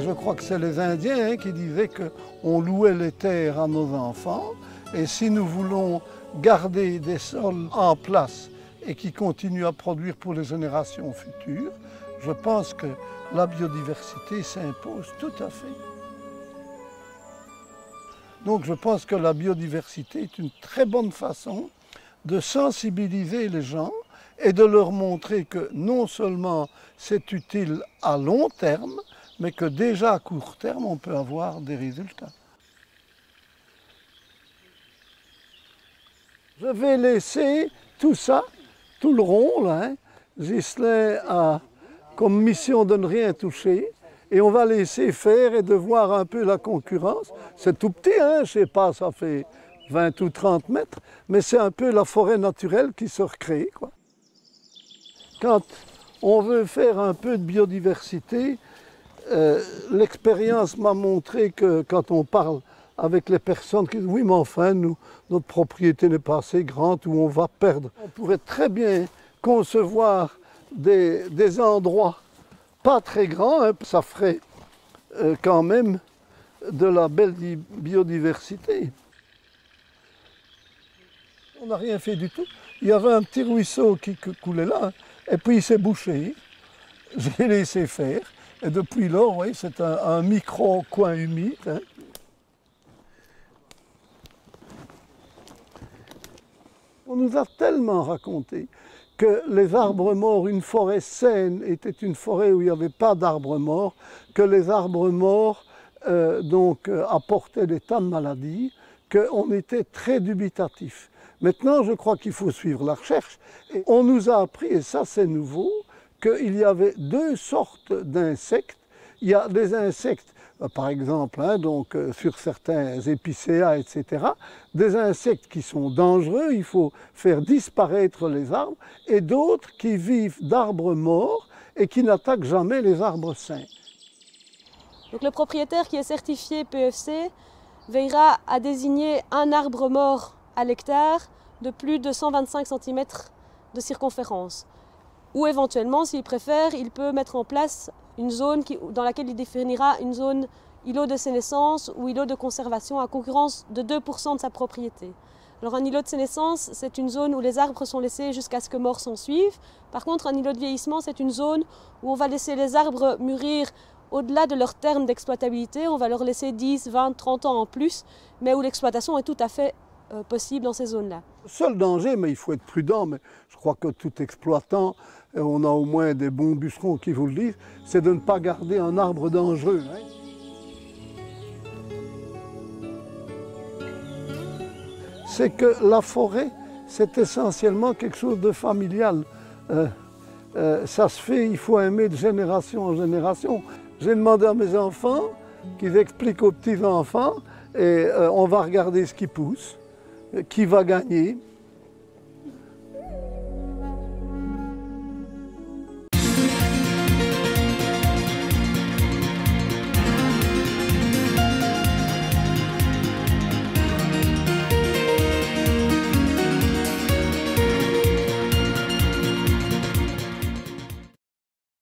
je crois que c'est les Indiens qui disaient qu'on louait les terres à nos enfants. Et si nous voulons garder des sols en place et qui continuent à produire pour les générations futures, je pense que la biodiversité s'impose tout à fait. Donc je pense que la biodiversité est une très bonne façon de sensibiliser les gens et de leur montrer que non seulement c'est utile à long terme, mais que déjà à court terme, on peut avoir des résultats. Je vais laisser tout ça, tout le rond, là, hein. Ghislain a comme mission de ne rien toucher. Et on va laisser faire et de voir un peu la concurrence. C'est tout petit, hein, je ne sais pas, ça fait 20 ou 30 mètres, mais c'est un peu la forêt naturelle qui se recrée, quoi. Quand on veut faire un peu de biodiversité, l'expérience m'a montré que quand on parle avec les personnes qui disent « oui, mais enfin, notre propriété n'est pas assez grande ou on va perdre ». On pourrait très bien concevoir des endroits pas très grands, hein, ça ferait quand même de la belle biodiversité. On n'a rien fait du tout. Il y avait un petit ruisseau qui coulait là, hein, et puis il s'est bouché. J'ai laissé faire. Et depuis lors, oui, c'est un micro-coin humide. Hein. On nous a tellement raconté que les arbres morts, une forêt saine était une forêt où il n'y avait pas d'arbres morts, que les arbres morts apportaient des tas de maladies, qu'on était très dubitatif. Maintenant, je crois qu'il faut suivre la recherche. Et on nous a appris, et ça c'est nouveau, qu'il y avait deux sortes d'insectes. Il y a des insectes, par exemple, hein, sur certains épicéas, etc., des insectes qui sont dangereux, il faut faire disparaître les arbres, et d'autres qui vivent d'arbres morts et qui n'attaquent jamais les arbres sains. Donc le propriétaire qui est certifié PEFC veillera à désigner un arbre mort à l'hectare de plus de 125 cm de circonférence. Ou éventuellement, s'il préfère, il peut mettre en place une zone dans laquelle il définira une zone îlot de sénescence ou îlot de conservation à concurrence de 2% de sa propriété. Alors un îlot de sénescence, c'est une zone où les arbres sont laissés jusqu'à ce que mort s'en suive. Par contre, un îlot de vieillissement, c'est une zone où on va laisser les arbres mûrir au-delà de leur terme d'exploitabilité. On va leur laisser 10, 20, 30 ans en plus, mais où l'exploitation est tout à fait possible dans ces zones-là. Le seul danger, mais il faut être prudent, mais je crois que tout exploitant, on a au moins des bons bûcherons qui vous le disent, c'est de ne pas garder un arbre dangereux. Hein. C'est que la forêt, c'est essentiellement quelque chose de familial. Ça se fait, il faut aimer de génération en génération. J'ai demandé à mes enfants qu'ils expliquent aux petits-enfants et on va regarder ce qui pousse, qui va gagner.